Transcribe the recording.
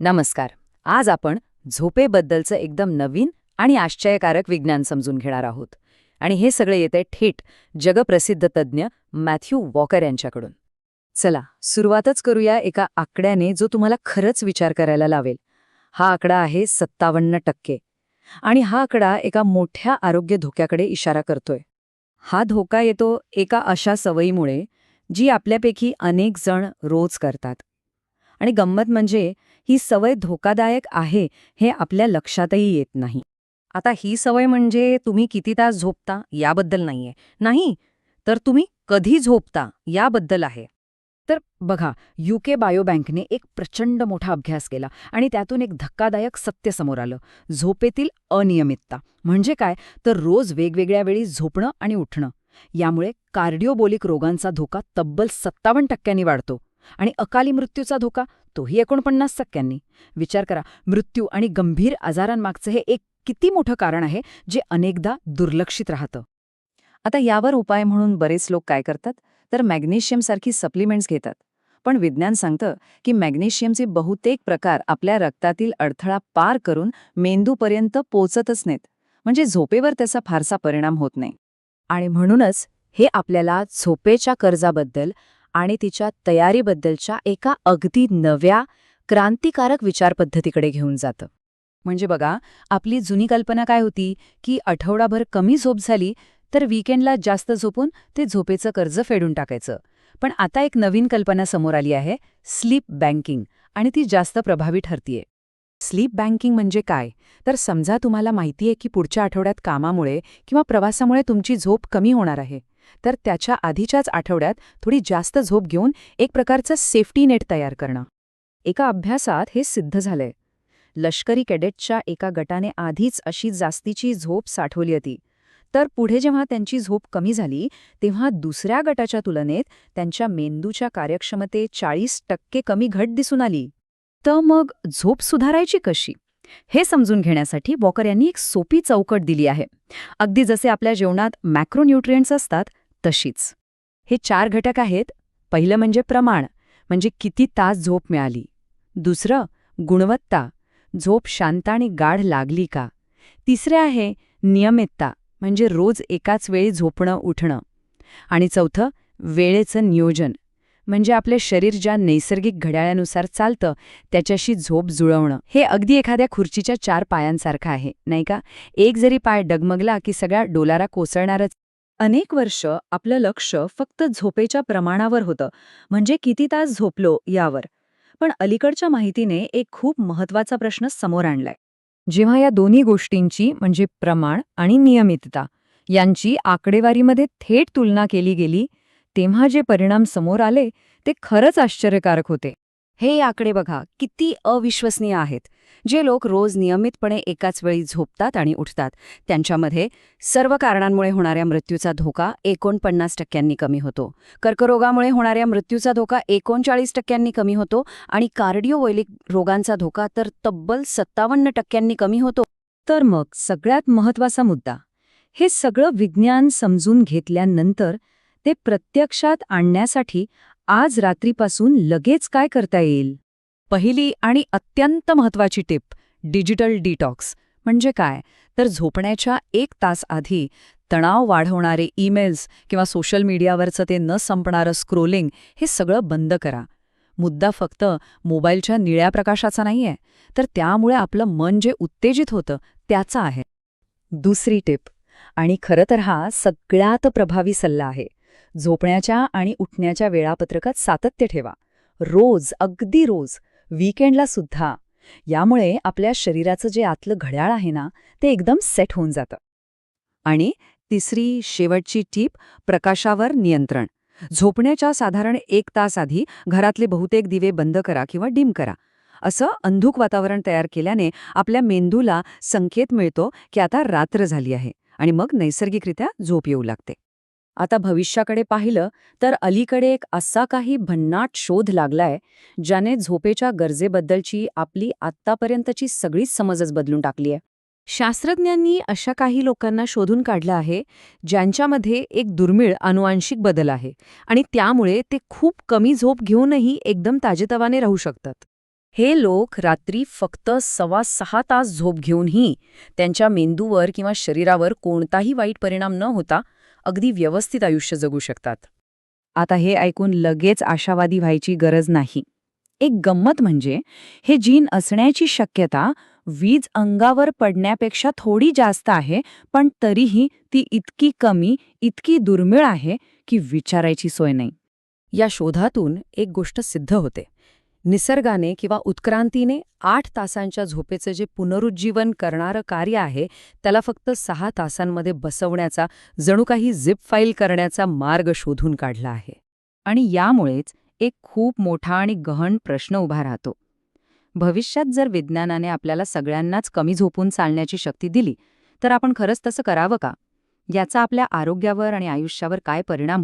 नमस्कार. आज आपण झोपेबद्दलचं एकदम नवीन आणि आश्चर्यकारक विज्ञान समजून घेणार आहोत. आणि हे सगळे येते थेट जगप्रसिद्ध तज्ज्ञ मॅथ्यू वॉकर यांच्याकडून. चला सुरुवातच करूया एका आकड्याने जो तुम्हाला खरंच विचार करायला लावेल. हा आकडा आहे 57%. आणि हा आकडा एका मोठ्या आरोग्य धोक्याकडे इशारा करतोय. हा धोका येतो एका अशा सवयीमुळे जी आपल्यापैकी अनेक जण रोज करतात. आणि गंमत म्हणजे ही सवय धोकादायक आहे हे आपल्या लक्षातही येत नाही. आता ही सवय म्हणजे तुम्ही किती तास झोपता याबद्दल नाहीये. नाही, तर तुम्ही कधी झोपता याबद्दल आहे. तर बघा, UK बायोबँकने एक प्रचंड मोठा अभ्यास केला आणि त्यातून एक धक्कादायक सत्य समोर आलं. झोपेतील अनियमितता म्हणजे काय, तर रोज वेगवेगळ्या वेळी झोपणं आणि उठणं यामुळे कार्डिओबोलिक रोगांचा धोका तब्बल 57% वाढतो. आणि अकाली मृत्यूचा धोका तोही 49%. विचार करा, मृत्यू आणि गंभीर आजारांमागचं हे एक किती मोठं कारण आहे जे अनेकदा दुर्लक्षित राहतं. आता यावर उपाय म्हणून बरेच लोक काय करतात, तर मॅग्नेशियमसारखी सप्लिमेंट्स घेतात. पण विज्ञान सांगतं की मॅग्नेशियमचे बहुतेक प्रकार आपल्या रक्तातील अडथळा पार करून मेंदूपर्यंत पोचतच नाहीत. म्हणजे झोपेवर त्याचा फारसा परिणाम होत नाही. आणि म्हणूनच हे आपल्याला झोपेच्या कर्जाबद्दल आणि तिच्या तयारीबद्दलच्या एका अगदी नव्या, क्रांतिकारक विचारपद्धतीकडे घेऊन जातं. म्हणजे बघा, आपली जुनी कल्पना काय होती की आठवडाभर कमी झोप झाली तर वीकेंडला जास्त झोपून ते झोपेचं कर्ज फेडून टाकायचं. पण आता एक नवीन कल्पना समोर आली आहे, स्लीप बँकिंग, आणि ती जास्त प्रभावी ठरतीये. स्लीप बँकिंग म्हणजे काय, तर समजा तुम्हाला माहितीये की पुढच्या आठवड्यात कामामुळे किंवा प्रवासामुळे तुमची झोप कमी होणार आहे. तर त्याच्या आधीच्याच आठवड्यात थोडी जास्त झोप घेऊन एक प्रकारचं सेफ्टी नेट तयार करणं. एका अभ्यासात हे सिद्ध झालंय. लष्करी कॅडेटच्या एका गटाने आधीच अशी जास्तीची झोप साठवली होती. तर पुढे जेव्हा त्यांची झोप कमी झाली तेव्हा दुसऱ्या गटाच्या तुलनेत त्यांच्या मेंदूच्या कार्यक्षमतेत 40% कमी घट दिसून आली. तर मग झोप सुधारायची कशी, हे समजून घेण्यासाठी वॉकर यांनी एक सोपी चौकट दिली आहे. अगदी जसे आपल्या जेवणात मॅक्रोन्यूट्रिएंट्स असतात तशीच. हे 4 घटक आहेत. पहिलं म्हणजे प्रमाण, म्हणजे किती तास झोप मिळाली. दुसरं गुणवत्ता, झोप शांत आणि गाढ लागली का. तिसरे आहे नियमितता, म्हणजे रोज एकाच वेळी झोपणं उठणं. आणि चौथं वेळेचं नियोजन, म्हणजे आपले शरीर ज्या नैसर्गिक घड्याळानुसार चालतं त्याच्याशी झोप जुळवणं. हे अगदी एखाद्या खुर्चीच्या 4 पायांसारखं आहे, नाही का. एक जरी पाय डगमगला की सगळ्या डोलारा कोसळणारच. अनेक वर्ष आपलं लक्ष फक्त झोपेच्या प्रमाणावर होतं, म्हणजे किती तास झोपलो यावर. पण अलीकडच्या माहितीने एक खूप महत्त्वाचा प्रश्न समोर आणलाय. जेव्हा या दोन्ही गोष्टींची म्हणजे प्रमाण आणि नियमितता यांची आकडेवारीमध्ये थेट तुलना केली गेली तेव्हा जे परिणाम समोर आले ते खरंच आश्चर्यकारक होते. हे आकडे बघा किती अविश्वसनीय आहेत. जे लोक रोज नियमितपणे एकाच वेळी झोपतात आणि उठतात त्यांच्यामध्ये सर्व कारणांमुळे होणाऱ्या मृत्यूचा धोका 49% कमी होतो. कर्करोगामुळे होणाऱ्या मृत्यूचा धोका 39% कमी होतो आणि कार्डिओवॉलिक रोगांचा धोका तर तब्बल 57% कमी होतो. तर मग सगळ्यात महत्त्वाचा मुद्दा, हे सगळं विज्ञान समजून घेतल्यानंतर ते प्रत्यक्षात आणण्यासाठी आज रात्रीपासून लगेच काय करता येईल. पहिली आणि अत्यंत महत्त्वाची टिप, डिजिटल डिटॉक्स. म्हणजे काय, तर झोपण्याच्या 1 तास आधी तणाव वाढवणारे ईमेल्स किंवा सोशल मीडियावरचं ते न संपणारं स्क्रोलिंग हे सगळं बंद करा. मुद्दा फक्त मोबाईलच्या निळ्या प्रकाशाचा नाहीये, तर त्यामुळे आपलं मन जे उत्तेजित होतं त्याचा आहे. दुसरी टिप, आणि खरं तर हा सगळ्यात प्रभावी सल्ला आहे, झोपण्याच्या आणि उठण्याच्या वेळापत्रकात सातत्य ठेवा. रोज, अगदी रोज, वीकेंडला सुद्धा. यामुळे आपल्या शरीराचं जे आतलं घड्याळ आहे ना ते एकदम सेट होऊन जातं. आणि तिसरी शेवटची टीप, प्रकाशावर नियंत्रण. झोपण्याच्या साधारण 1 तास आधी घरातले बहुतेक दिवे बंद करा किंवा डिम करा. असं अंधुक वातावरण तयार केल्याने आपल्या मेंदूला संकेत मिळतो की आता रात्र झाली आहे आणि मग नैसर्गिकरित्या झोप येऊ लागते. आता भविष्याकडे पाहिलं तर अलीकडे एक असा काही भन्नाट शोध लागलाय ज्याने झोपेच्या गरजेबद्दलची आपली आत्तापर्यंतची सगळीच समजच बदलून टाकली आहे. शास्त्रज्ञांनी अशा काही लोकांना शोधून काढलं आहे ज्यांच्यामध्ये एक दुर्मिळ आनुवांशिक बदल आहे आणि त्यामुळे ते खूप कमी झोप घेऊनही एकदम ताजेतवाने राहू शकतात. हे लोक रात्री फक्त 6.25 तास झोप घेऊनही त्यांच्या मेंदूवर किंवा शरीरावर कोणताही वाईट परिणाम न होता अगदी व्यवस्थित आयुष्य जगू शकतात. आता हे ऐकून लगेच आशावादी व्हायची गरज नाही. एक गंमत म्हणजे हे जीन असण्याची शक्यता वीज अंगावर पडण्यापेक्षा थोडी जास्त आहे, पण तरीही ती इतकी कमी, इतकी दुर्मिळ आहे की विचारायची सोय नाही. या शोधातून एक गोष्ट सिद्ध होते. निसर्गाने किंवा उत्क्रांतीने 8 तासांच्या झोपेचं जे पुनरुज्जीवन करणारं कार्य आहे त्याला फक्त 6 तासांमध्ये बसवण्याचा, जणू काही झिप फाईल करण्याचा मार्ग शोधून काढला आहे. आणि यामुळेच एक खूप मोठा आणि गहन प्रश्न उभा राहतो. भविष्यात जर विज्ञानाने आपल्याला सगळ्यांनाच कमी झोपून चालण्याची शक्ती दिली, तर आपण खरंच तसं करावं का? याचा आपल्या आरोग्यावर आणि आयुष्यावर काय परिणाम